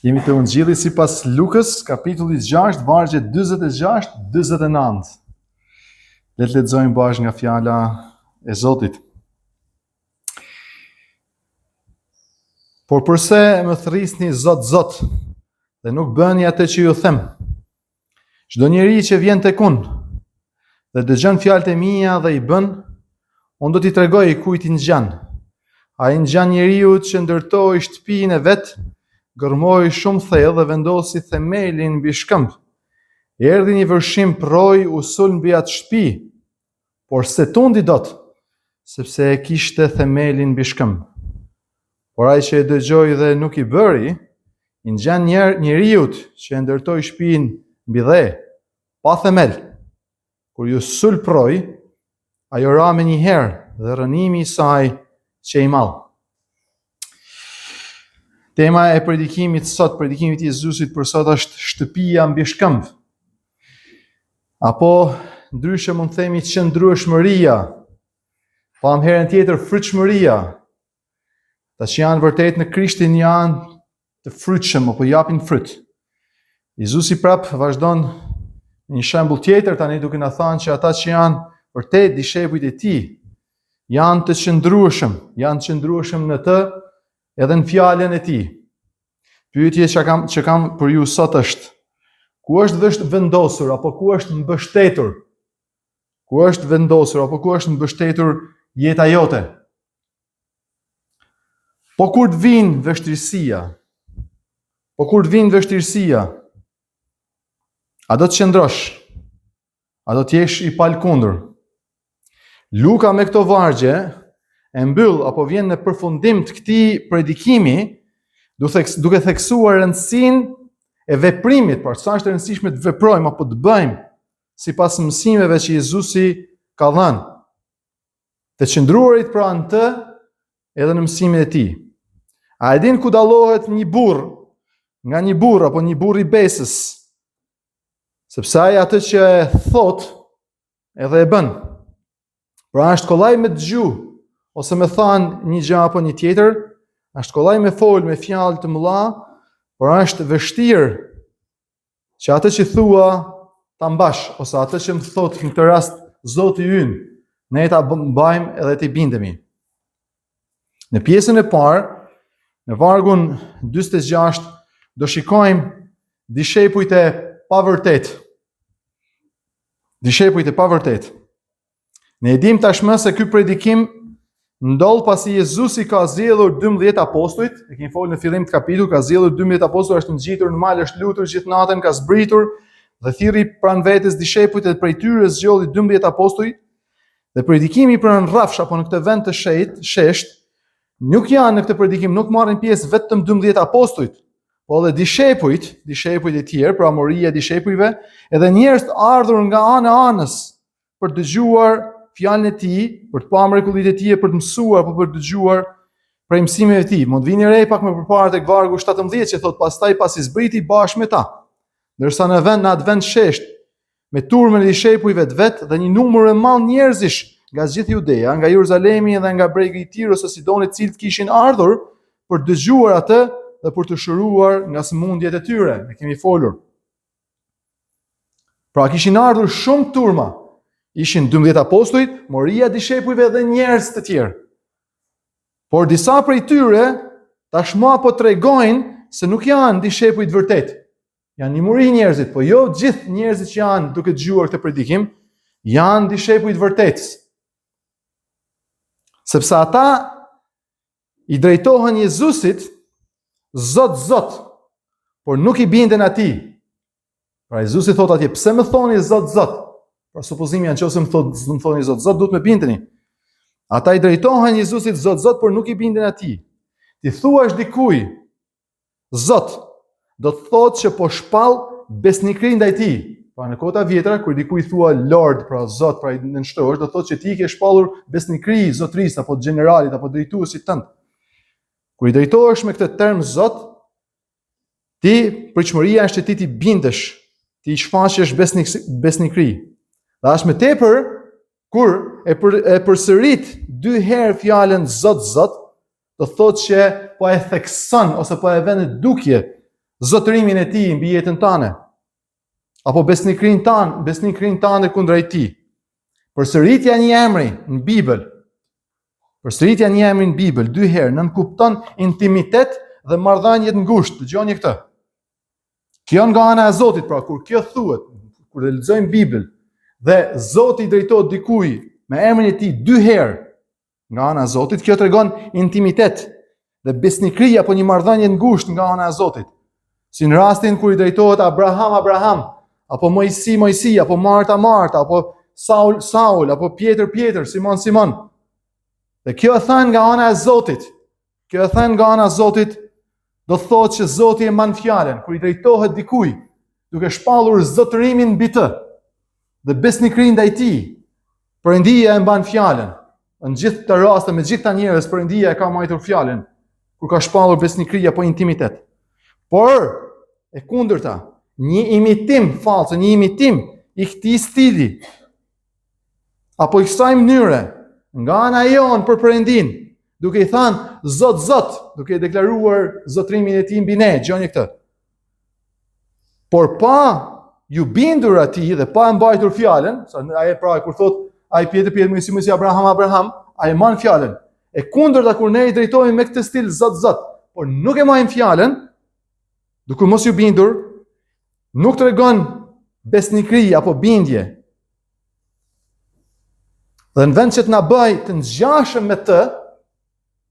Jemi të Ungjilli sipas Lukës, kapitulli 6, vargje 46-49. Le të lexojmë bashkë nga fjala e Zotit. Por përse më thrisni Zot, Zot, dhe nuk bëni atë që ju them? Çdo njeri që vjen tek unë dhe dëgjon fjalët e mia dhe i bën, unë do t'i tregoj kujt i ngjan. Ai ngjan njeriu që ndërtoi shtëpinë e vet, gërmoi shumë thellë dhe vendosi themelin mbi shkëmb. Erdhi një vërshim proj, u sul mbi atë shtëpi, por se tundi dot, sepse e kishte themelin mbi shkëmb. Por ai që e dëgjoi dhe nuk i bëri, i ngjan njeriut që e ndërtoi shtëpinë mbi dhe, pa themel. Kur ju sul proj, ajo ra me njëherë dhe rënimi i saj që i madh. Tema e predikimit sot, predikimit i Jezusit për sot është shtëpia mbi shkëmb. Apo ndryshe mund të themi qëndrueshmëria, pa më herën tjetër frytshmëria. Ata që janë vërtet në Krishtin janë të frytshëm apo japin fryt. Jezusi prap vazhdon një shembull tjetër tani duke na thënë që ata që janë vërtet dishepujt e tij janë të qëndrueshëm në të edhe në fjalën e tij. Pyetja që kam për ju sot është: ku është vendosur apo ku është mbështetur? Ku është vendosur apo ku është mbështetur jeta jote? Po kur të vinë vështirësia, a do të qëndrosh? A do të jesh i palkundur? Luka me këto vargje e mbyll apo vjen në përfundim të këtij predikimi, duke theksuar rëndësinë e veprimit, por sa është e rëndësishme të veprojmë apo të bëjmë sipas mësimeve që Jezusi ka dhënë. Të qëndruarit pra në të edhe në mësimet e tij. A e din ku dallohet një burr nga një burr apo një burr i besës? Sepse ai atë që e thot edhe e bën. Pra është kollaj me dëgju, ose me thanë një gjë apo një tjetër, është kollaj me fol me fjalë të mëdha, por është vështirë që atë që thua ta mbash, ose atë që më thot në këtë rast Zoti ynë, ne ta mbajmë edhe të bindemi. Në pjesën e parë, në vargun 46, do shikojmë dishepujt e pavërtet. Ne e dim tashmë se ky predikim ndodh pasi Jezusi ka zgjedhur 12 apostujt, e kemi folur në fillim të kapitullit, ka zgjedhur 12 apostujt, është ngjitur në mal, është lutur gjithë natën, ka zbritur dhe thirrri pranë vetes dishepujt e prej tyre zgjodhi 12 apostujt. Dhe predikimi për në rrafsh apo në këtë vend të shesht, nuk janë në këtë predikim, nuk marrin pjesë vetëm 12 apostujt, po edhe dishepujt e tjerë, pra moria e dishepujve, edhe njerëz të ardhur nga anës për të dëgjuar fjalën e tij, për të parë mrekullitë e tij, për të mësuar apo për të dëgjuar prej mësimeve të tij. Mund vini re pak më përpara tek vargu 17 që thot pastaj pasi zbriti bashkë me ta. Ndërsa në atë vend shesht me turmën e dishepujve të vet dhe një numër i madh njerëzish nga gjithë Judea, nga Jeruzalemi dhe nga bregi i Tirës ose Sidonit, të cilët kishin ardhur për të dëgjuar atë dhe për të shëruar nga sëmundjet e tyre. Ne kemi folur. Pra kishin ardhur shumë turma. Ishin 12 apostujt, moria e dishepujve dhe njerëz të tjerë. Por disa prej tyre tashmë po tregojnë se nuk janë dishepujt vërtet. Janë një muri njerëzit, po jo gjithë njerëzit që janë duke dëgjuar këtë predikim janë dishepujt vërtet. Sepse ata i drejtohen Jezusit Zot, Zot, por nuk i binden atij. Pra Jezusi thot atje, pse më thoni Zot, Zot? Pra supozimi janë nëse më thoni Zot, Zot, duhet me bindeni. Ata i drejtohen Jezusit Zot, Zot, por nuk i binden atij. Ti thuash dikuj Zot, do të thotë që po shpall besnikëri ndaj tij. Pra në kohët e vjetra kur dikuj thua Lord, pra Zot, pra i nënshtrohesh, do të thotë që ti ke shpallur besnikëri zotrisë apo generalit apo drejtuesit tënd. Kur i drejtohesh me këtë term Zot, ti pritshmëria është që ti bindesh, ti shfaqesh besnikëri. Dhe as më tepër kur e përsërit 2 herë fjalën Zot, Zot, do thotë që po e thekson ose po e vën në dukje zotërimin e tij mbi jetën tënde. Apo besnikrin tanë kundrejt tij. Përsëritja një emri në Bibël. Përsëritja një emri në Bibël 2 herë nënkupton intimitet dhe marrëdhënie të ngushtë. Dëgjoni këtë. Kjo nga ana e Zotit, pra kur kjo thuhet, kur e lexojmë Bibël dhe Zoti drejtohet dikujt me emrin e tij 2 herë nga ana e Zotit, kjo tregon intimitet dhe besnikëri apo një marrëdhënie të ngushtë nga ana e Zotit. Si në rastin kur i drejtohet Abraham, apo Mojsi, apo Marta, apo Saul, apo Pjetër, Simon. Dhe kjo e thënë nga ana e Zotit. Kjo e thënë nga ana e Zotit, do thotë që Zoti e mban fjalën kur i drejtohet dikujt, duke shpallur zotërimin mbi të dhe besnikërinë ndaj tij. Perëndia e mban fjalën. Në gjithë të raste me gjithë ta njerëz Perëndia e ka marrë fjalën kur ka shpallur besnikëri apo intimitet. Por e kundërta, një imitim falso, një imitim i këtij stili apo i kësaj mënyre nga ana jon për Perëndin, duke i thënë Zot, duke i deklaruar zotërimin e tij mbi ne, gjoni këtë. Por pa ju bindur atij dhe pa mbajtur fjalën, sa ai pra kur thot ai Pjetër, Mojsi, Abraham, ai mban fjalën. E kundërta kur ne i drejtohemi me këtë stil Zot, por nuk e marrim fjalën, duke mos ju bindur, nuk tregon besnikëri apo bindje. Dhe në vend që të na bëj të ngjashëm me të,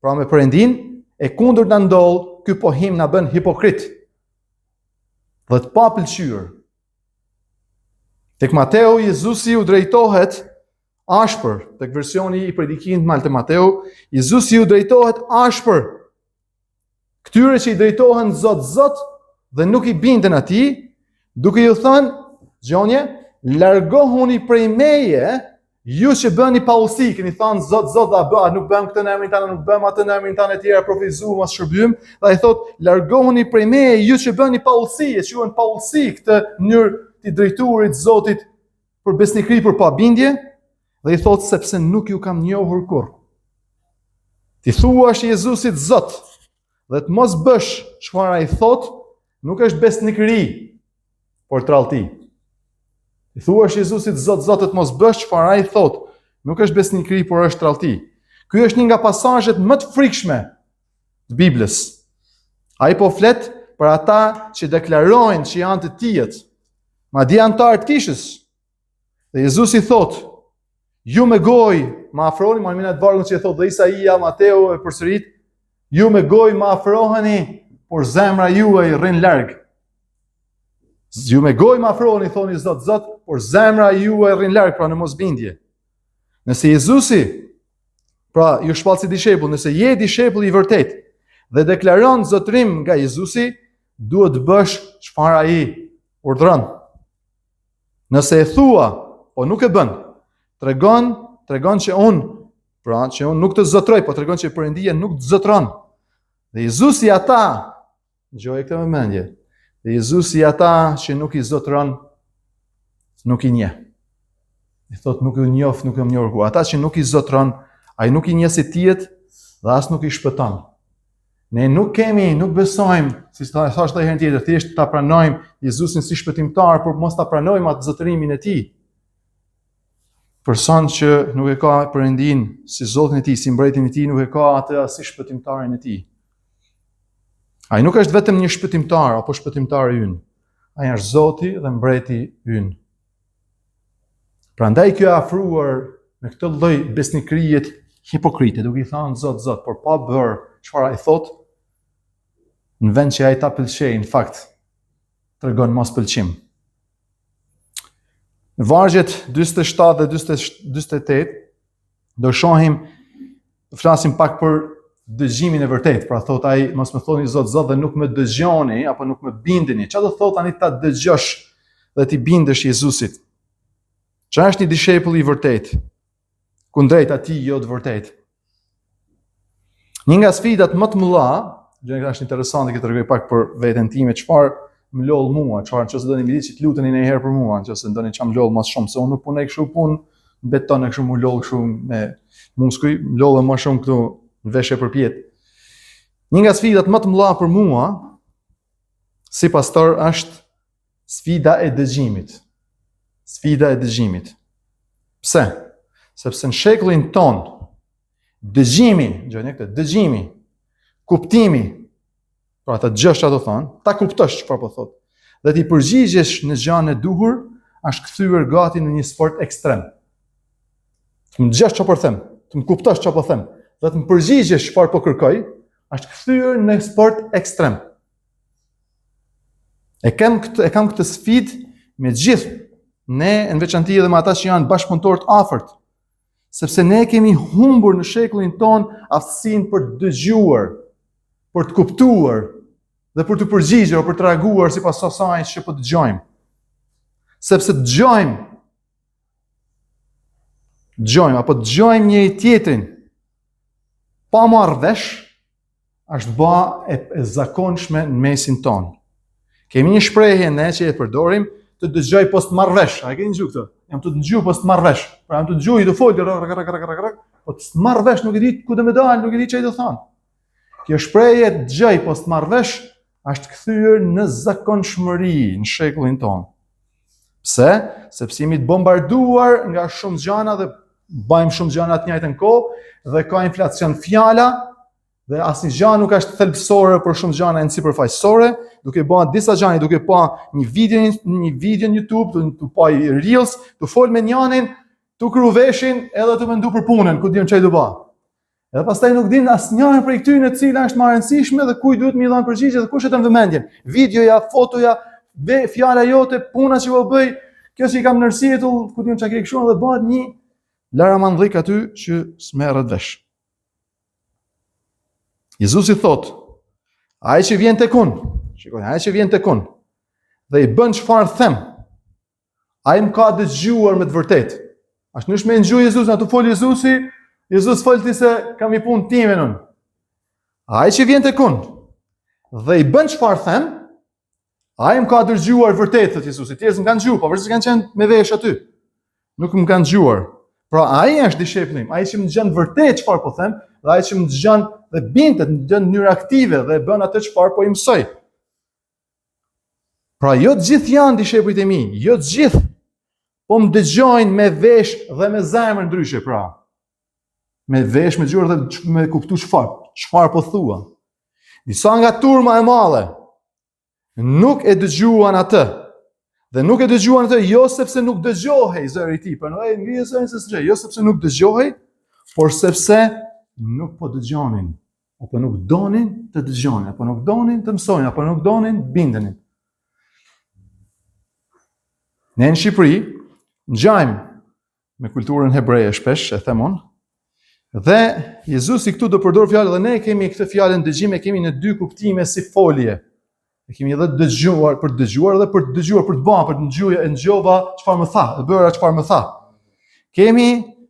pra me Perëndin, e kundërta ndodh, ky pohim na bën hipokrit dhe të papëlqyer. Tek Mateu, Jezusi u drejtohet ashpër, tek versioni i predikimit mal të Mateu, Jezusi u drejtohet ashpër këtyre që i drejtohen Zot dhe nuk i binden atij, duke ju thënë, gjonje, largohuni prej meje, ju që bëni paullsi, keni thënë Zot, nuk bëjmë këtë në emrin tanë, nuk bëjmë atë në emrin tanë e tjera, profetizojmë as shërbym, dhe ai thotë, largohuni prej meje, ju që bëni paullsi, e quhen paullsi këtë mënyrë të drejtuarit Zotit për besnikëri, për pabindje, dhe i thotë sepse nuk ju kam njohur kurrë. Ti thuash Jezusit Zot, dhe të mos bësh çfarë ai thotë, nuk është besnikëri, por tradhti. I thuash Jezusit Zot, të mos bësh çfarë ai thotë, nuk është besnikëri, por është tradhti. Ky është një nga pasazhet më të frikshme të Biblës. Ai po flet për ata që deklarojnë që janë të tijët, madje antar të kishës. Dhe Jezusi thotë, ju me gojë më afroni, më mirë të vargun që e thotë dhe Isaia, Mateu e përsërit, ju me gojë më afroheni, por zemra juaj rrin larg. Ju me gojë më afroheni, thoni Zot, por zemra juaj rrin larg, pra në mosbindje. Nëse Jezusi, pra ju shpall si dishepull, nëse je dishepull i vërtet dhe deklaron zotërim nga Jezusi, duhet të bësh çfarë ai urdhëron. Nëse e thua, po nuk e bën, tregon që unë nuk të zotroj, po tregon që Perëndia nuk të zotron. Dhe Jezusi ata, gjoj këtë me mendje, dhe Jezusi ata që nuk i zotron, nuk i njeh. I thot nuk i njoh, nuk i njohur. Ata që nuk i zotron, ai nuk i njeh si tiet dhe as nuk i shpëton. Ne nuk besojmë, si thash edhe herën tjetër, thjesht ta pranojmë Jezusin si shpëtimtar, por mos ta pranojmë atë zotërimin e tij. Person që nuk e ka Perëndin si Zotin e tij, si mbretin e tij, nuk e ka atë si shpëtimtarin e tij. Ai nuk është vetëm një shpëtimtar apo shpëtimtari ynë. Ai është Zoti dhe mbreti ynë. Prandaj kjo e afruar me këtë lloj besnikërie hipokrite, duke i thënë Zot, por pa bërë çfarë ai thotë, në vend që ai ta pëlqej, në fakt tregon mos pëlqim. Në vargjet 47 dhe 48 do shohim, flasim pak për dëgjimin e vërtet. Pra thot ai, mos më thoni Zot dhe nuk më dëgjoni apo nuk më bindeni. Çfarë do thot tani ta dëgjosh dhe ti bindesh Jezusit? Çfarë është një dishepull i vërtet? Kundrejt atij jo të vërtet. Një nga sfidat më të mëdha, gjë që është interesante që tregoj pak për veten time, çfarë më lodh mua, çfarë nëse doni më ditë që të luteni një herë për mua, nëse doni çam lodh më shumë, se unë nuk punoj kështu punë beton e kështu më lodh kështu me muskuj, më lodh më shumë këtu në veshje përpjet. Një nga sfidat më të mëdha për mua, si pastor është sfida e dëgjimit. Sfida e dëgjimit. Pse? Sepse në shekullin ton, dëgjimi, kuptimi, pra ta dëgjosh ato thonë, ta kuptosh çfarë po thotë, dhe ti përgjigjesh në gjanë e duhur, është kthyer gati në një sport ekstrem. Të më dëgjosh çfarë po them, të më kuptosh çfarë po them, dhe të më përgjigjesh çfarë po kërkoj, është kthyer në sport ekstrem. E kam këtë sfidë me gjithë ne, në veçanti edhe me ata që janë bashkëpunëtorë të afërt, sepse ne kemi humbur në shekullin ton aftësinë për të dëgjuar, për të kuptuar dhe për të përgjigjur, për të reaguar sipas asaj që po dëgjojmë. Sepse dëgjojmë apo dëgjojmë njëri tjetrin pa marrë vesh, është bë e zakonshme në mesin ton. Kemi një shprehje ne që e përdorim, të dëgjoj post marrë vesh. A e keni dëgjuar këtë? Jam të dëgjoj post marrë vesh. Pra jam të dëgjoj të fol, po të marrë vesh nuk e di ku do më dal, nuk e di çfarë do thon. Kjo shprehje dëgjoj post marrë vesh është kthyer në zakonshmëri në shekullin ton. Pse? Sepse jemi të bombarduar nga shumë gjëra dhe bëjmë shumë gjëra të njëjtën kohë dhe ka inflacion fjala dhe asnjë gjë nuk është thelbësore për shumë gjëra në sipërfaqësore, duke bën disa gjëra, duke pa një video në YouTube, të pa Reels, të fol me njërin, të kru veshin edhe të mendu për punën, ku diun çfarë do bë. Edhe pastaj nuk din asnjërin prej këtyre e cila është më e rëndësishme dhe kujt duhet më i dhënë përgjigje dhe kush e të vëmendjen. Videoja, fotoja, fjala jote, puna që po bëj, kjo që i kam nërsietull, ku diun çka ke kështu dhe bëhet një laramandrik aty që s'merret vesh. Jezusi thot, ai që vjen tek unë, shikoj, ai që vjen tek unë dhe i bën çfarë them, ai më ka dëgjuar me të vërtetë. As nuk më ndjoj Jezusin, ato fol Jezusi, Jezus folti se kam i punë time unë. Ai që vjen tek unë dhe i bën çfarë them, ai më ka dëgjuar vërtet, thot Jezusi. Tjerë më kanë dëgjuar, pavarësisht se kanë qenë me vesh aty. Nuk më kanë dëgjuar. Pra ai është dishepulli im, ai që më dëgjon vërtet çfarë po them, dhe ai që më dëgjon dhe bindet në mënyrë aktive dhe bën atë çfarë po i mësoj. Pra jo të gjithë janë dishepujt e mi, jo të gjithë po më dëgjojnë me vesh dhe me zemër ndryshe pra. Me vesh, me gjurë dhe me kuptu çfarë po thua. Disa nga turma e madhe nuk e dëgjuan atë. Dhe nuk e dëgjuan atë jo sepse nuk dëgjohej zëri i tij, por ngrihet zëri se s'gjë, jo sepse nuk dëgjohej, por sepse nuk po dëgjonin, apo nuk donin të dëgjonin, apo nuk donin të mësojnë, apo nuk donin të bindenin. Ne në Shqipëri ngjajmë me kulturën hebreje shpesh, e them unë, dhe Jezusi këtu do përdor fjalë dhe ne kemi këtë fjalën dëgjim, e kemi në dy kuptime si folje. E kemi edhe dëgjuar për të dëgjuar dhe për të dëgjuar për të bën, për të ngjova çfarë më tha, e bëra çfarë më tha. Kemi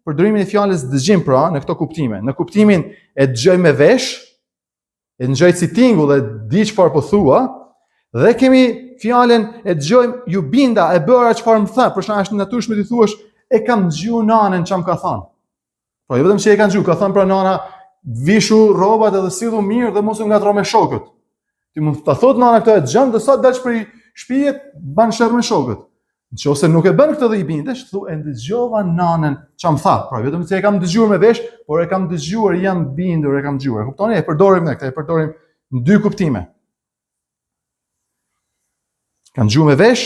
përdorimin e fjalës dëgjim pra në këto kuptime. Në kuptimin e dëgjoj me vesh, e dëgjoj si tingull dhe di çfarë po thua, dhe kemi fjalën e dëgjoj ju binda, e bëra çfarë më tha. Për shkak është natyrshme ti thuash e kam dëgjuar nanën çam ka thënë. Po jo vetëm se e kanë dëgjuar, ka thënë pra nana vishu rrobat edhe sillu mirë dhe mos u ngatro me shokët. Ti mund ta thot nana këtë e dëgjon dhe sa dalsh për shtëpi ban sherr me shokët. Nëse nuk e bën këtë dhe i bindesh, thu e dëgjova nanën çam tha. Pra vetëm se e kam dëgjuar me vesh, por e kam dëgjuar, jam bindur, e kam dëgjuar. Kuptoni? E përdorim ne këtë, e përdorim në dy kuptime. Kam dëgjuar me vesh,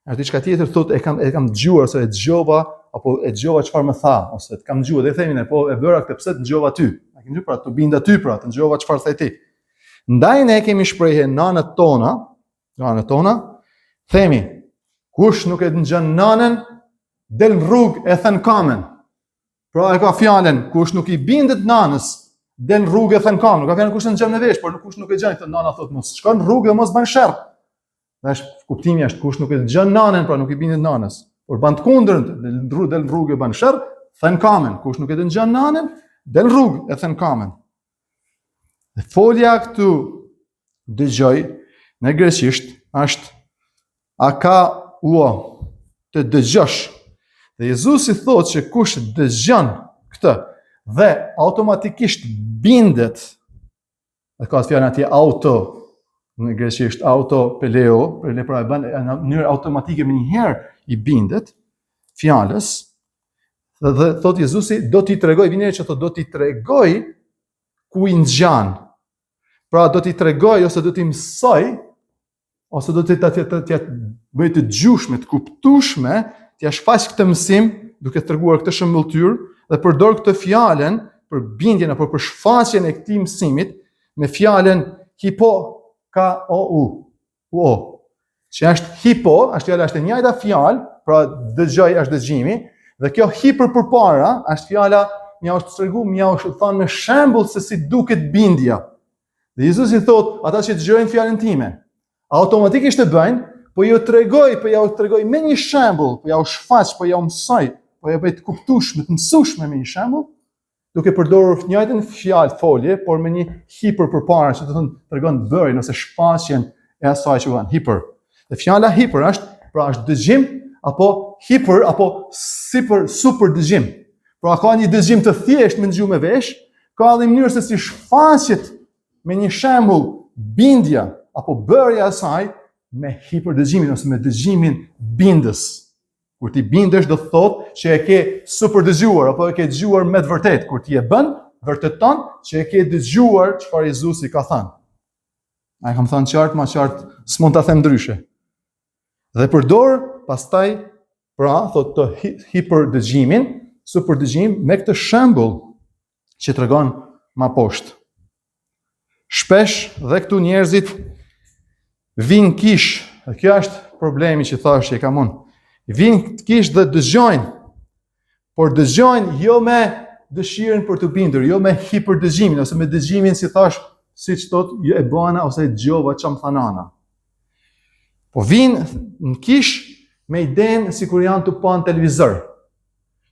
është diçka tjetër thotë e kam dëgjuar ose e dëgjova apo e dëgjova çfarë më tha, ose të kam dëgjuar dhe themi ne po e bëra këtë pse të dëgjova ty. A ke dëgjuar pra të binda ty pra, të dëgjova çfarë thaj ti. Ndaj ne kemi shprehje nanët tona, themi, kush nuk e dëgjon nanën, del në rrugë e thën kamën. Pra e ka fjalën, kush nuk i bindet nanës, del në rrugë e thën kamën. Nuk ka fjalën kush e dëgjon me vesh, por kush nuk e dëgjon, thon nana thot mos shkon në rrugë dhe mos bën sherr. Dash kuptimi është kush nuk e dëgjon nanën, pra nuk i bindet nanës, por bën të kundërt, del në rrugë e bën sherr, thën kamën. Kush nuk e dëgjon nanën, del në rrugë e thën kamën. Dhe folja këtu dëgjoj në greqisht është aka ua, të dëgjosh. Dhe Jezusi thotë që kush dëgjon këtë dhe automatikisht bindet, dhe ka fjalën atje auto, në greqisht autopeleo, pra e bën në mënyrë automatike me njëherë i bindet fjalës, dhe thot Jezusi do t'i tregoj, vjen që thot do t'i tregoj ku i ngjan. Pra do t'i tregoj ose do t'i mësoj ose do t'i bëj të gjushme, të kuptueshme, t'ia shfaq këtë mësim duke treguar këtë shëmbulltyr dhe përdor këtë fjalën për bindjen apo për shfaqjen e këtij mësimit me fjalën hipo ka o. Që është hipo, është e njëjta fjalë, pra dëgjoj është dëgjimi, dhe kjo hiper përpara është fjala mja është tregu, mja është thënë me shembull se si duket bindja. Dhe Jezusi thot, ata që dëgjojnë fjalën time, automatikisht e bëjnë, po ju tregoj me një shembull, po ja u shfaq, po ja u mësoj, po ja bëj të kuptueshme, të mësueshme me një shembull, duke përdorur njëjtën fjalë folje, por me një hiper përpara, që do të thonë tregon bërjen ose shfaqjen e asaj që quhen hiper. Dhe fjala hiper është dëgjim apo hiper apo super dëgjim. Pra ka një dëgjim të thjeshtë me dëgjuar me vesh, ka edhe mënyrë se si shfaqet me një shembull bindja apo bërja e saj me hiperdëgjimin ose me dëgjimin bindës. Kur ti bindesh do të thotë që e ke super dëgjuar apo e ke dëgjuar me të vërtetë. Kur ti e bën, vërteton që e ke dëgjuar çfarë Jezusi ka thënë. Ai kam thënë qartë, më qartë, s'mund ta them ndryshe. Dhe përdor pastaj pra thotë të hiperdëgjimin, super dëgjim me këtë shembull që tregon më poshtë. Shpesh dhe këtu njerëzit vinë kish, dhe kjo është problemi që thash që e kam unë. Vinë kish dhe dëgjojnë, por dëgjojnë jo me dëshirën për të bindur, jo me hiperdëgjimin ose me dëgjimin si thash, siç thot e bana ose e dëgjova çam thanana. Po vinë në kish me idenë sikur janë të pa në televizor.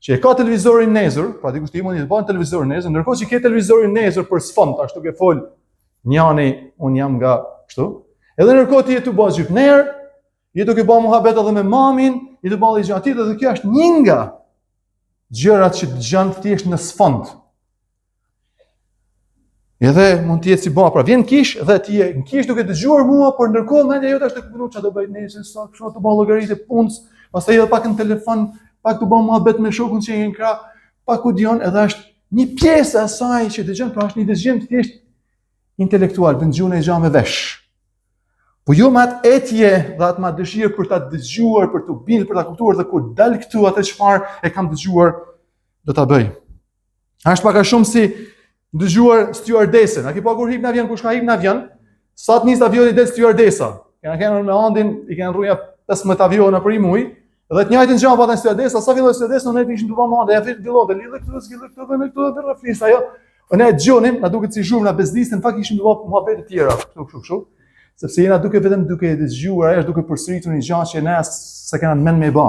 Që e ka televizorin nezër, pra dikush ti mundi të pa në televizorin nezër, ndërkohë që ke televizorin nezër për sfond, ashtu ke fol njani, un jam nga kështu. Edhe ndërkohë ti je të bëj gjypner, je duke bërë muhabet edhe me mamin, je të bëj gjë dhe kjo është një nga gjërat që dëgjon thjesht në sfond. Edhe mund të jetë si pra vjen kish dhe ti je në kish duke dëgjuar mua, por ndërkohë mendja jote është të kuptoj çfarë do bëj nesër, sa kështu të bëj llogaritë punës, pastaj edhe pak në telefon, pak të bëj muhabet me shokun që je në krah, pak u dion, edhe është një pjesë e asaj që dëgjon, pra është një dëgjim thjesht intelektual, bën gjuhën e gjamë vesh. Po jo me atë etje dhe atë ma dëshirë për ta dëgjuar, për të bindur, për ta kuptuar dhe kur dal këtu atë çfarë e kam dëgjuar, do ta bëj. Është pak a shumë si dëgjuar stewardesën. A ke pa kur hip në avion, kush ka hip në avion? Sa të nis avioni del stewardesa. Kanë me andin, i kanë rruja 15 aviona për i muj, dhe të njëjtën gjë patën stewardesa, sa filloi stewardesa, ne ishin duke marrë, ja fillonte lidhë këtu dhe këtu dhe rrafis ajo. Ne dëgjonim, na duket si zhurmë, na bezdisën, fakt ishin duke muhabete të tjera, kështu. Sepse jena duke dëgjuar, ajo është duke përsëritur një gjë që ne s'e kena mend me bë.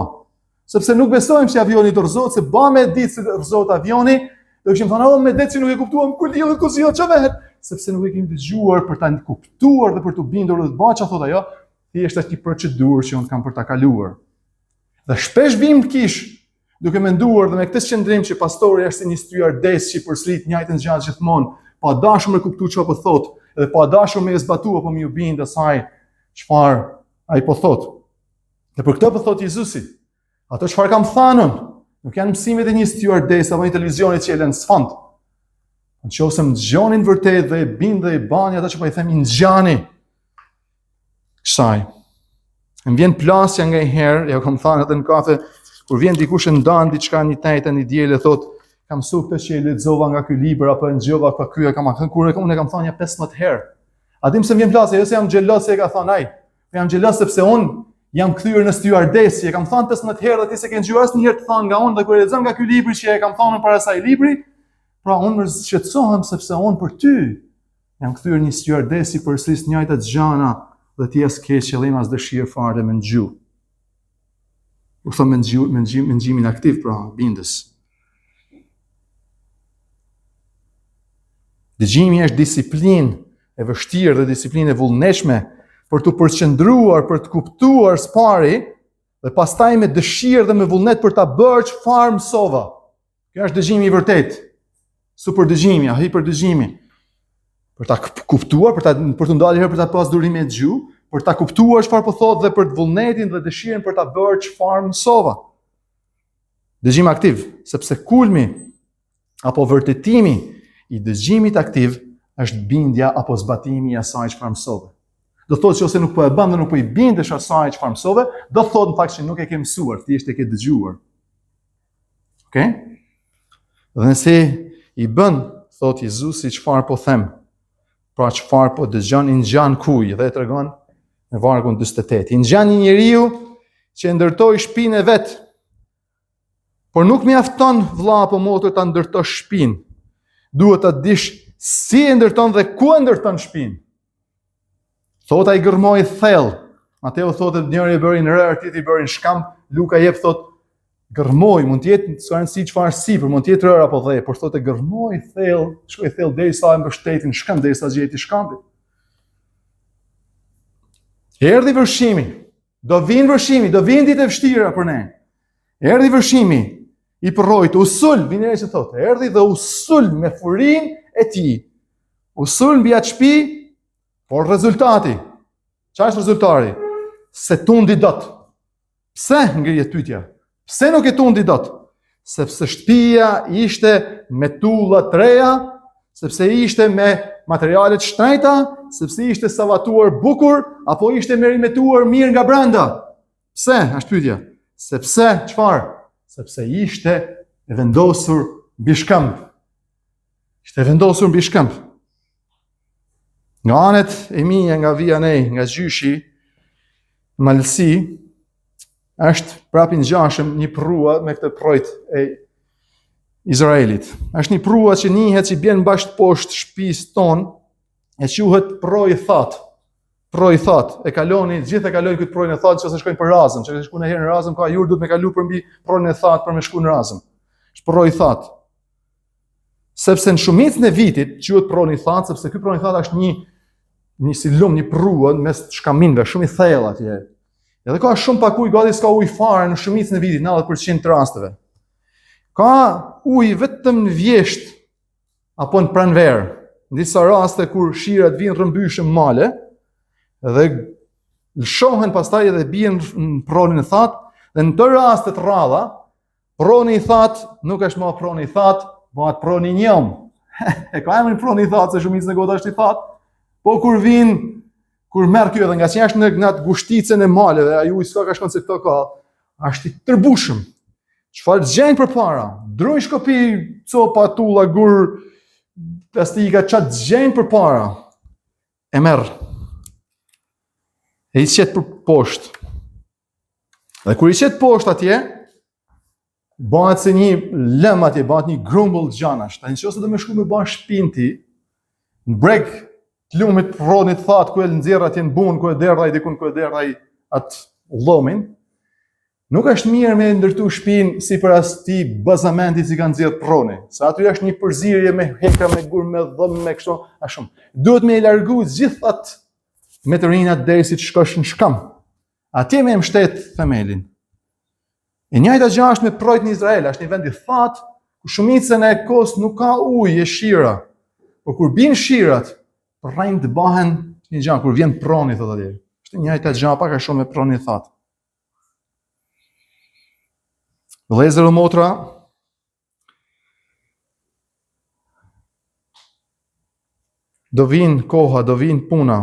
Sepse nuk besojmë se avioni do rrezohet, se ba me ditë se rrezohet avioni, do kishim thënë, me ditë që nuk e kuptuam kur lidhet kush jo çfarë, sepse nuk e kemi dëgjuar për ta kuptuar dhe për të bindur dhe të bëjë çfarë thotë ajo, thjesht është një procedurë që unë kam për ta kaluar. Dhe shpesh vim kish duke menduar dhe me këtë qëndrim që pastori është si një stewardess që përsërit njëjtën gjë gjithmonë, pa dashur me kuptuar çfarë po thotë, dhe pa dashur me zbatu apo me u bindë asaj çfarë ai po thotë. Dhe për këtë po thotë Jezusi, ato çfarë kam thënë, nuk janë mësimet e një stewardess apo një televizioni që e lën sfond. Nëse më dëgjonin vërtet dhe e bindë dhe e bani ata që po i themi ngjani kësaj. Më vjen plasja nga një herë, ja kam thënë atë në kafe, kur vjen dikush e ndan diçka një tejtë një dielë thotë kam mësuar këtë që e lexova nga ky libër apo ngjova pa ky e kam thënë kur unë e kam thënë ja 15 herë. A dim se më vjen plasja, jo se jam xhelos se e ka thënë ai. Jam xhelos sepse unë jam kthyer në stewardess, e kam thënë 15 herë dhe ti se ke dëgjuar asnjëherë të thënë nga unë dhe kur e lexon nga ky libër që e kam thënë para asaj libri, pra unë më shqetësohem sepse unë për ty jam kthyer një stewardess i përsëris të njëjtat gjëra dhe ti as ke qëllim as dëshirë fare me ngju. U them me ngjimin aktiv pra bindës. Dëgjimi është disiplinë e vështirë dhe disiplinë e vullnetshme për të përqendruar, për të kuptuar së pari dhe pastaj me dëshirë dhe me vullnet për ta bërë çfarë mësova. Kjo është dëgjimi i vërtetë. Super dëgjimi, hiperdëgjimi. për ta kuptuar, për të ndalë herë për ta pas durime të gjuhë, për ta kuptuar çfarë po thotë dhe për të vullnetin dhe dëshirën për ta bërë çfarë mësova. Dëgjim aktiv, sepse kulmi apo vërtetimi i dëgjimit aktiv është bindja apo zbatimi i asaj çfarë mësove. Do thotë që ose nuk po e bën dhe nuk po i bindesh asaj çfarë mësove, do thotë në fakt që nuk e ke mësuar, thjesht e ke dëgjuar. Okej? Dhe nëse i bën, thotë Jezusi, çfarë po them, pra çfarë po dëgjon, i ngjan kuj dhe e tregon në vargun 48. I ngjan një njeriu që e ndërtoi shtëpinë e vet. Por nuk mjafton vëlla apo motër ta ndërtosh shtëpinë. Duhet ta dish si e ndërton dhe ku e ndërton shtëpinë. Thot ai gërmoi thellë. Mateu thotë njëri e bëri në rër, tjetri i bëri në shkamp. Luka jep thotë gërmoi, mund të jetë s'ka rëndësi çfarë sipër, mund të jetë rër apo dhe, por thotë gërmoi thellë, shkoi thellë derisa e mbështeti në shkamp, derisa gjeti shkampin. Erdhi vërshimi. Do vinë vërshimi, do vinë ditë e vështira për ne. Erdhi vërshimi, i përrojt, usul, vinere që thotë, erdhi dhe usul me furin e ti. Usul mbi atë shtëpi, por rezultati. Çfarë është rezultati? Se tundi dot. Pse ngrihet pyetja? Pse nuk e tundi dot? Sepse shtëpia ishte me tulla të reja, sepse ishte me materiale të shtrenjta, sepse ishte savatuar bukur, apo ishte merimetuar mirë nga brenda. Pse? Është pyetja. Sepse çfarë? Sepse ishte e vendosur mbi shkëmb. Ishte vendosur mbi shkëmb. Nga anet e mia, nga vija nej, nga gjyshi, malësi, është prapë ngjashëm një prua me këtë projt e Izraelit. Është një prua që njihet që bjen bashkë poshtë shtëpisë tonë, e quhet proi that. Proi that. E kaloni, gjithë e kalojnë këtë projin e that, nëse shkojnë për razëm, nëse shkojnë herë në razëm, ka jur duhet me kalu përmbi projin e that për me shku në razëm. Është proi that. Sepse në shumicën e vitit quhet proi that, sepse ky proi that është një si lum, një prua mes shkaminve, shumë i thellë atje. Edhe ka shumë pak ujë, gati s'ka ujë fare në shumicën e vitit, 90% të rasteve. Ka ujë vetëm në vjesht apo në pranverë. Në disa raste kur shirat vinë rrëmbyshëm male dhe lëshohen pastaj edhe bien në pronin e that, dhe në të rastet rradha, proni i that nuk është më proni i that, bëhet proni i njëm. E ka emrin proni i that se shumicën e gota është i that. Po kur merr ky edhe nga që është në atë gushticën e maleve, ai ujë s'ka ka shkon se këto ka, është i tërbushëm. Çfarë gjën përpara? Druj shkopi, copa, tulla, gur, plastika, çat gjën përpara. E merr. E i qet për poshtë. Dhe kur i qet poshtë atje, bëhet se një lëm atje, bëhet një grumbull gjanash. Tani nëse do më shku me ban shtëpinë ti, në breg të lumit pronit that ku e nxjerr atje në bun, ku e derdha ai dikun, ku e derdha ai atë llomin. Nuk është mirë me ndërtu shtëpinë sipas ti bazamentit që ka nxjerr proni. Sa aty është një përzierje me heka, me gur, me dhëm, me kështu, a shumë. Duhet me i largu gjithë atë meterinat derisi të shkosh në shkam. Atje me mbështet themelin. E njëjta gjë është me projt në Izrael, është një vend i thatë, ku shumicën e kohës nuk ka ujë, e shira. Por kur bin shirat, rrejnë të bahen një gjë, kur vjen proni, thot atje. Është një njëjta gjë, pak a shumë me proni i thatë. Vëllezër dhe motra, do vinë koha, do vinë puna,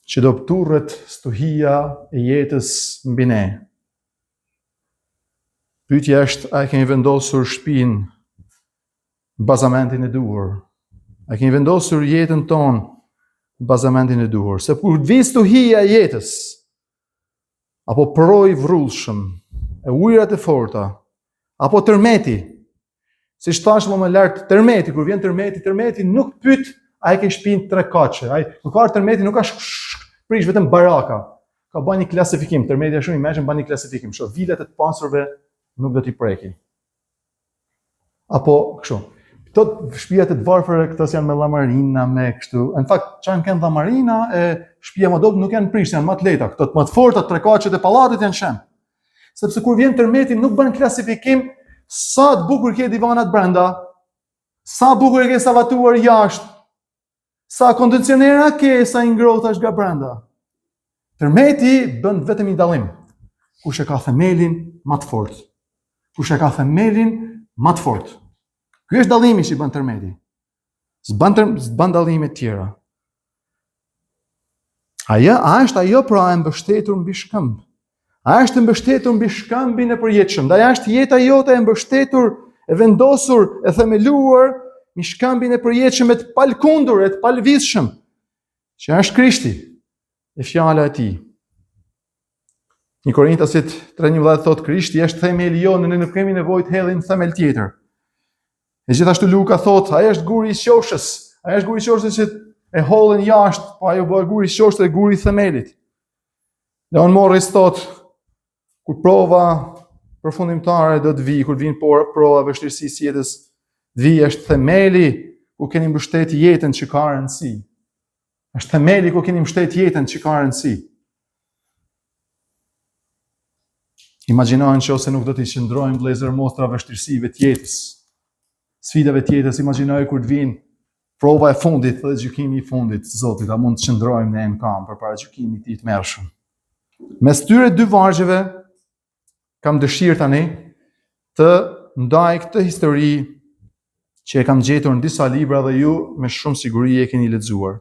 që do pëturret stuhia e jetës mbi ne. Pyetja është, a kemi vendosur shtëpinë në bazamentin e duhur? A kemi vendosur jetën tonë në bazamentin e duhur? Se kur vi stuhia e jetës, apo proi vrullshëm, e ujërat e forta, apo tërmeti, si thash më lart, tërmeti, kur vjen tërmeti nuk pyet a e ke shtëpinë 3 kaçe, ai nuk ka tërmeti, nuk ka prish vetëm baraka. Ka bën një klasifikim, tërmeti është shumë i mëshëm, bën një klasifikim, shoh vilet e të pasurve nuk do t'i prekin. Apo kështu. Këto shtëpia të varfëra, këto janë me llamarina, me kështu. Në fakt, çan kanë llamarina e shtëpia më dobët nuk janë prish, janë më të lehta. Këto më të forta, 3 kaçet e pallatit janë shem. Sepse kur vjen tërmeti nuk bën klasifikim sa të bukur ke divanat brenda, Sa bukur e ke savatuar jashtë, sa kondicionera ke, sa i ngrohtë është nga brenda. Tërmeti bën vetëm një dallim. Kush e ka themelin më të fortë. Kush e ka themelin më të fortë. Ky është dallimi që i bën tërmeti. S'ban dallime të tjera. A është ajo pra e mbështetur mbi shkëmb. A është mbështetur mbi shkëmbin e përjetshëm. Ndaj është jeta jote e mbështetur, e vendosur, e themeluar mbi shkëmbin e përjetshëm, e të palkundur, e të palvizshëm, që është Krishti e fjala e tij. Një Korintasit 3:11 thot Krishti është themeli jonë, ne nuk kemi nevojë të hellim themel tjetër. E gjithashtu Luka thot, ai është guri i qoshës, ai është guri i qoshës që e hollën jashtë, po ajo bëhet guri i qoshës dhe guri i themelit. Leon Morris thot, kur prova përfundimtare do të vijë, kur vijnë prova vështirësisë jetës, të vijë është themeli ku keni mbështet jetën që ka rëndësi. Është themeli ku keni mbështet jetën që ka rëndësi. Imagjinojnë që ose nuk do t'i qëndrojmë vëllezër mostra vështirësive të jetës, sfidave të jetës, imagjinoj kur të vinë prova e fundit dhe gjykimi i fundit, Zoti, a mund të qëndrojmë ne në kam përpara gjykimit të tmerrshëm. Mes tyre dy vargjeve kam dëshirë tani të ndaj këtë histori që e kam gjetur në disa libra dhe ju me shumë siguri e keni lexuar.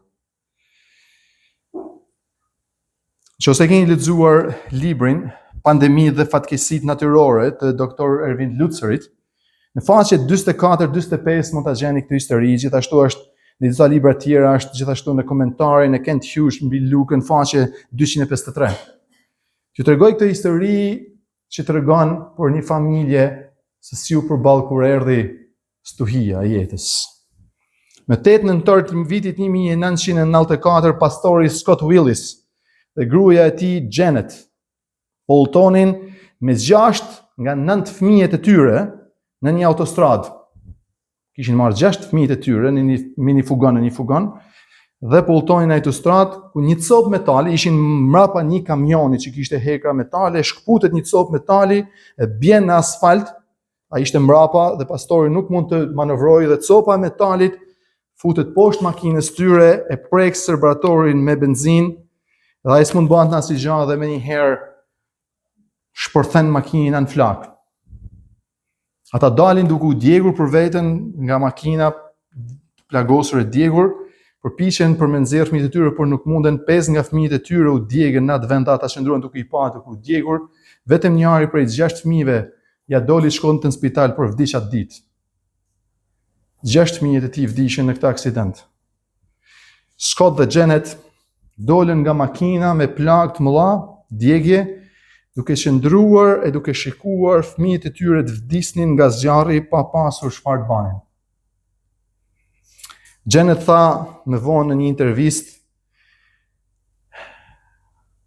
Nëse keni lexuar librin Pandemi dhe fatkeqësitë natyrore të Dr. Ervin Lutzerit, në faqe 44-45 mund ta gjeni këtë histori, gjithashtu është në disa libra të tjera, është gjithashtu në komentarin e Kent Hughes mbi Lukën faqe 253. Ju tregoj këtë histori që tregon për një familje se si u përball kur erdhi stuhia e jetës. Më 8 nëntor të vitit 1994, pastori Scott Willis dhe gruaja e tij Janet Boltonin me 6 nga 9 fëmijët e tyre në një autostradë. Kishin marrë 6 fëmijët e tyre në një fugon dhe Boltonin në autostradë ku një copë metali, ishin mbrapa një kamioni që kishte hekra metale, shkputet një copë metali, e bjen në asfalt, ai ishte mbrapa dhe pastori nuk mund të manovrojë dhe copa e metalit futet poshtë makinës tyre, e prek serbratorin me benzinë dhe ai s'mund bëhet asnjë gjë dhe më një herë shpërthen makinën në flak. Ata dalin duke u djegur për veten nga makina, plagosur e djegur, përpiqen për me nxjerrë fëmijët e tyre, por nuk munden. 5 nga fëmijët e tyre u djegën në atë vend, ata qëndruan duke i pa duke u djegur. Vetëm njëri prej 6 fëmijëve ja doli shkonte në spital por vdiq atë ditë. 6 fëmijët e tij vdiqën në këtë aksident. Scott dhe Janet dolën nga makina me plagë të mëdha, djegje, duke qëndruar e duke shikuar fëmijët e tyre të vdisnin nga zjarri pa pasur çfarë të banin. Janet tha më vonë në një intervistë,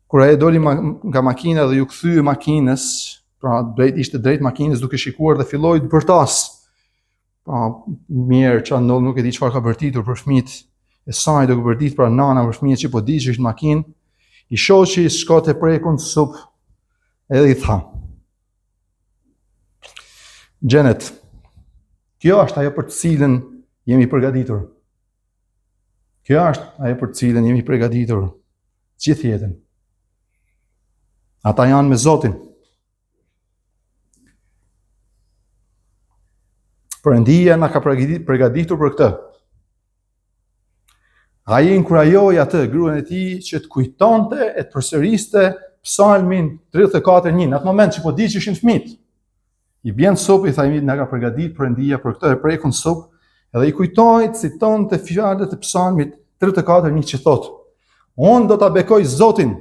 kur ai doli nga makina dhe ju kthye makinës, pra ishte drejt makinës duke shikuar dhe filloi të bërtas. Mirë, çfarë ndodh, nuk e di çfarë ka bërtitur për fëmijët e saj, duke bërtit pra nana për fëmijët që po diqeshin në makinë, i shoqi Scott e prekun supë. Edhe i tha, Janet, kjo është ajo për të cilën jemi përgatitur. Kjo është ajo për të cilën jemi përgatitur gjithë jetën. Ata janë me Zotin. Perëndia na ka përgatitur për këtë. Ai inkurajoi atë gruan e tij që të kujtonte e të përsëriste Psalmin 34:1, në atë moment që po diqeshin fëmijët. I bjen sopë, i tha i na ka përgatitur Perëndia për këtë, e prekun sopë, edhe i kujtoi, citonte fjalët e Psalmit 34:1 që thotë: Unë do ta bekoj Zotin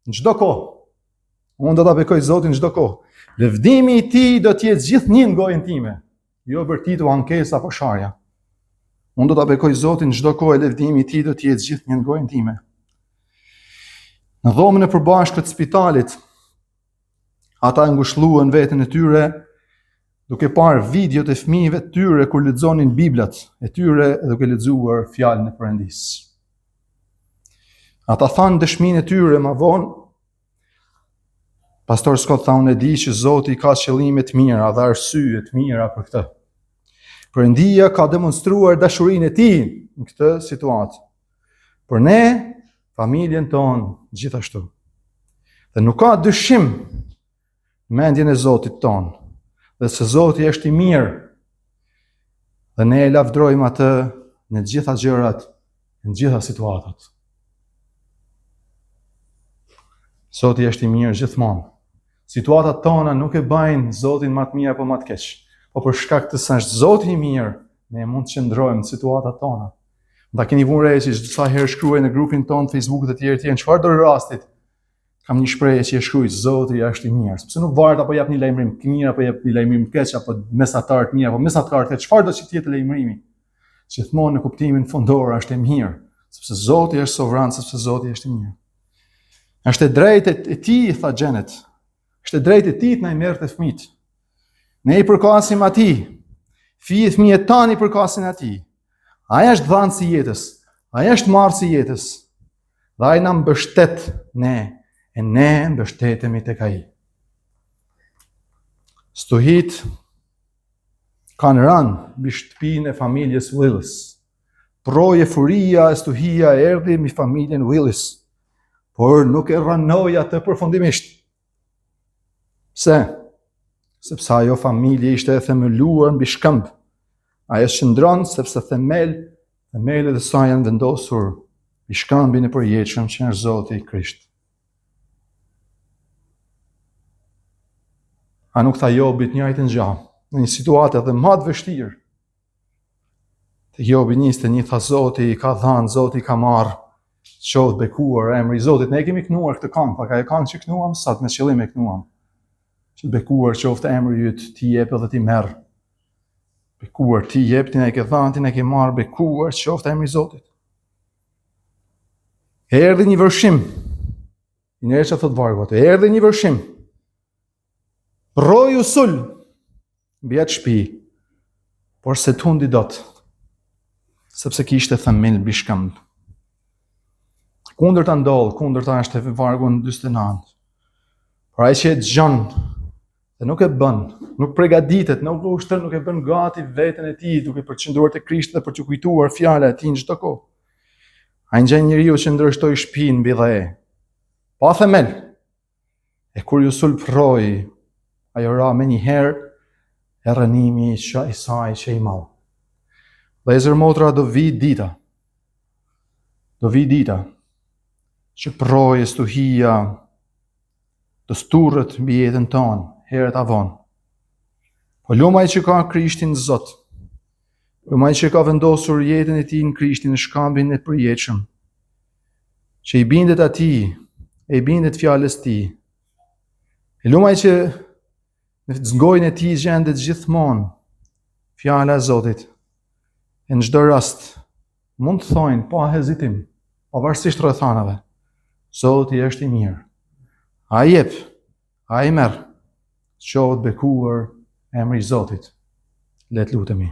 në çdo kohë. Unë do ta bekoj Zotin në çdo kohë. Lëvdimi i tij do të jetë gjithnjë në gojën time, jo bërtitu ankesa apo sharja. Unë do ta bekoj Zotin në çdo kohë, lëvdimi i tij do të jetë gjithnjë në gojën time. Në dhomën e përbashkët të spitalit, ata ngushëlluan veten e tyre duke parë videot e fëmijëve të tyre kur lexonin Biblat e tyre e duke lexuar fjalën e Perëndisë. Ata thanë dëshminë e tyre më vonë. Pastor Scott tha, unë e di që Zoti ka qëllime të mira dhe arsye të mira për këtë. Perëndia ka demonstruar dashurinë e tij në këtë situatë. Për ne, familjen tonë, gjithashtu. Dhe nuk ka dyshim në mendjen e Zotit tonë, dhe se Zoti është i mirë, dhe ne e lavdrojmë atë në gjitha gjërat, në gjitha situatat. Zoti është i mirë gjithmonë. Situatat tona nuk e bajnë Zotin më të mirë apo më të keq. Po për shkak të se është Zoti i mirë, ne mund të qëndrojmë në situatat tona. Nda keni vënë re që disa herë shkruaj në grupin tonë, Facebook dhe tjerë, në çfarëdo rastit, kam një shprehje që e shkruaj, Zoti është i mirë, sepse nuk varet apo jap një lajmërim të mirë apo jap një lajmërim të keq apo mesatar të mirë apo mesatar të keq, çfarëdo që të jetë lajmërimi. Gjithmonë në kuptimin fondor është i mirë, sepse Zoti është sovran, sepse Zoti është i mirë. Është e drejtë e tij, tha Xhenet. Është e drejtë e tij të na merrte fëmijët. Ne i përkasim atij. Fëmijët tanë i përkasin atij. Ai është dhënësi i jetës. Ai është marrësi i jetës. Dhe ai na mbështet ne, e ne mbështetemi tek ai. Stuhit kanë rënë mbi shtëpinë e familjes Willis. Proje furia e stuhia erdhi mbi familjen Willis, por nuk e rënoi atë përfundimisht. Pse? Sepse ajo familje ishte e themeluar mbi shkëmb. Ajo shndron sepse themelet e saj janë vendosur mbi shkëmbin e përjetshëm që është Zoti i Krisht. A nuk tha Jobi të njëjtën gjë në një situatë edhe më të vështirë? Te Jobi 21 tha Zoti i ka dhënë, Zoti i ka marrë, qoftë bekuar emri i Zotit. Ne kemi kënuar këtë këngë, pak ajo këngë që kënuam sot me qëllim e kënuam. Që bekuar qoftë emri yt, ti jep edhe ti merr. Bekuar ti jep, ti na e ke dhënë, ti na e ke marrë, bekuar qoftë emri i Zotit. Erdhi një vërshim. I nërësha thot vargu atë, erdhi një vërshim. Rroi u sul mbi atë shtëpi, por se tundi dot, sepse kishte themel mbi shkëmb. Kundërta ndodh, kundërta është e vargu në 49. Por ai që e dëgjon dhe nuk e bën, nuk përgatitet, nuk e bën gati veten e tij duke përqendruar te Krishti dhe për të kujtuar fjala e tij në çdo kohë. Ai ngjan njeriu që ndryshtoi shtëpinë mbi dhe pa themel. E kur ju sulproi, ajo ra me njëherë e rënimi i saj që i madh. Vëllezër motra, do vi dita që proje stuhia të sturrët mbi jetën tonë, herët avon. Po lumaj që ka Krishtin Zot, lumaj që ka vendosur jetën e tij në Krishtin, në shkambin e përjetshëm, që i bindet atij, e i bindet fjalës tij. E lumaj që në zgojnë e tij gjendet gjithmonë fjala e Zotit. E në çdo rast mund të thojnë pa hezitim, pavarësisht rrethanave, Zoti është i mirë. Ai jep, ai merr. Qoftë bekuar emri i Zotit. Le të lutemi.